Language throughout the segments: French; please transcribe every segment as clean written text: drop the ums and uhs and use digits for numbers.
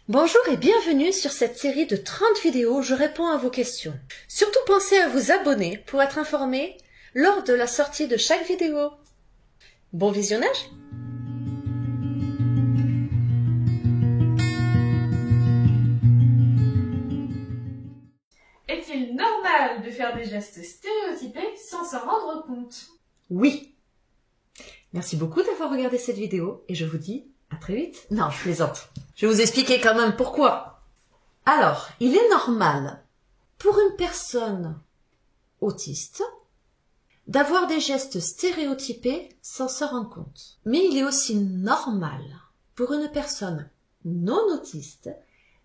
Bonjour et bienvenue sur cette série de 30 vidéos où je réponds à vos questions. Surtout pensez à vous abonner pour être informé lors de la sortie de chaque vidéo. Bon visionnage! Est-il normal de faire des gestes stéréotypés sans s'en rendre compte? Oui! Merci beaucoup d'avoir regardé cette vidéo et je vous dis à très vite. Non, je plaisante. Je vais vous expliquer quand même pourquoi. Alors, il est normal pour une personne autiste d'avoir des gestes stéréotypés sans s'en rendre compte. Mais il est aussi normal pour une personne non autiste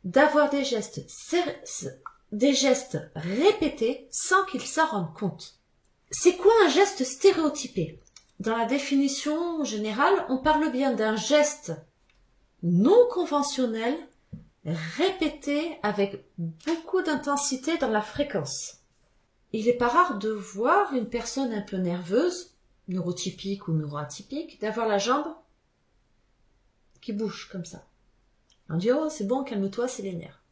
d'avoir des gestes répétés sans qu'il s'en rende compte. C'est quoi un geste stéréotypé? Dans la définition générale, on parle bien d'un geste non conventionnel répété avec beaucoup d'intensité dans la fréquence. Il n'est pas rare de voir une personne un peu nerveuse, neurotypique ou neuroatypique, d'avoir la jambe qui bouge comme ça. On dit « Oh, c'est bon, calme-toi, c'est les nerfs ».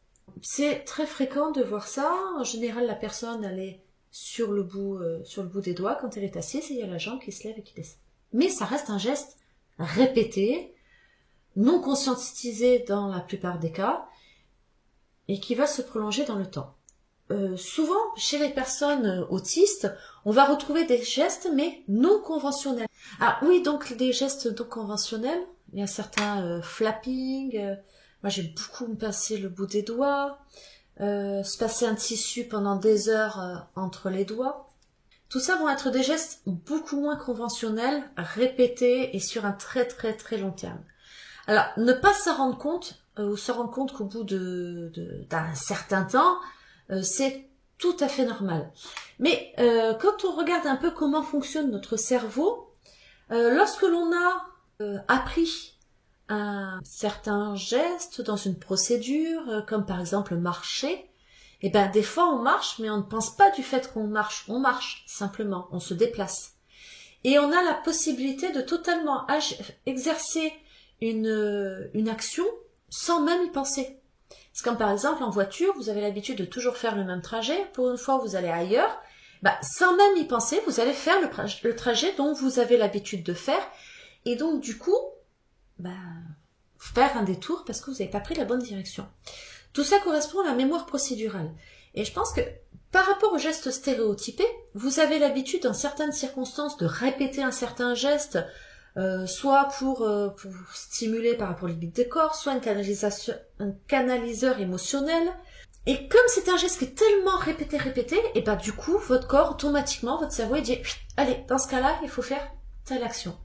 C'est très fréquent de voir ça. En général, la personne, elle est sur le bout des doigts quand elle est assise et il y a la jambe qui se lève et qui descend. Mais ça reste un geste répété, non conscientisé dans la plupart des cas, et qui va se prolonger dans le temps. Souvent, chez les personnes autistes, on va retrouver des gestes, mais non conventionnels. Ah oui, donc des gestes non conventionnels, il y a certains flapping, moi j'ai beaucoup me passer le bout des doigts, se passer un tissu pendant des heures entre les doigts. Tout ça vont être des gestes beaucoup moins conventionnels, répétés et sur un très long terme. Alors, ne pas se rendre compte, ou se rendre compte qu'au bout d'un certain temps, c'est tout à fait normal. Mais quand on regarde un peu comment fonctionne notre cerveau, lorsque l'on a appris un certain geste dans une procédure, comme par exemple marcher, et ben des fois on marche, mais on ne pense pas du fait qu'on marche. On marche simplement, on se déplace. Et on a la possibilité de totalement exercer une action sans même y penser. C'est comme par exemple en voiture, vous avez l'habitude de toujours faire le même trajet. Pour une fois, vous allez ailleurs, sans même y penser, vous allez faire le trajet dont vous avez l'habitude de faire. Et donc du coup, faire un détour parce que vous n'avez pas pris la bonne direction. Tout ça correspond à la mémoire procédurale. Et je pense que par rapport aux gestes stéréotypés, vous avez l'habitude dans certaines circonstances de répéter un certain geste, soit pour stimuler par rapport au limite des corps, soit un canaliseur émotionnel. Et comme c'est un geste qui est tellement répété, et du coup, votre corps, automatiquement, votre cerveau, il dit « Allez, dans ce cas-là, il faut faire telle action ».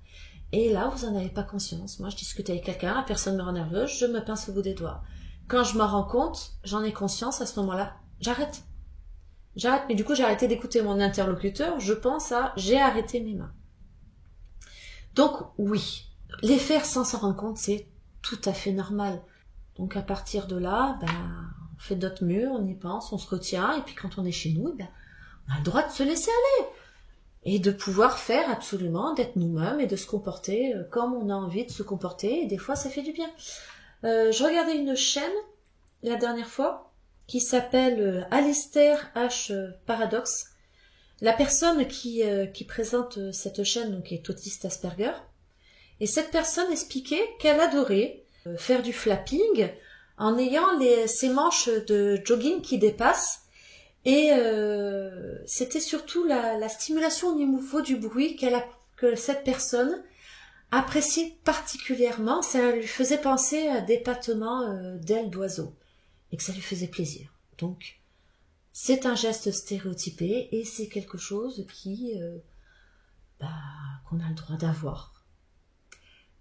Et là, vous n'en avez pas conscience. Moi, je discute avec quelqu'un, la personne me rend nerveuse, je me pince au bout des doigts. Quand je m'en rends compte, j'en ai conscience, à ce moment-là, j'arrête. J'arrête, mais du coup, j'ai arrêté d'écouter mon interlocuteur, je pense à « j'ai arrêté mes mains ». Donc oui, les faire sans s'en rendre compte, c'est tout à fait normal. Donc à partir de là, on fait notre mieux, on y pense, on se retient, et puis quand on est chez nous, on a le droit de se laisser aller. Et de pouvoir faire absolument, d'être nous-mêmes et de se comporter comme on a envie de se comporter, et des fois ça fait du bien. Je regardais une chaîne, la dernière fois, qui s'appelle Alistair H. Paradox. La personne qui présente cette chaîne donc est autiste Asperger, et cette personne expliquait qu'elle adorait faire du flapping en ayant ses manches de jogging qui dépassent, et c'était surtout la stimulation au niveau du bruit que cette personne appréciait particulièrement. Ça lui faisait penser à des battements d'ailes d'oiseaux, et que ça lui faisait plaisir. Donc c'est un geste stéréotypé et c'est quelque chose qu'on a le droit d'avoir.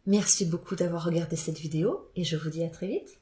Merci beaucoup d'avoir regardé cette vidéo et je vous dis à très vite.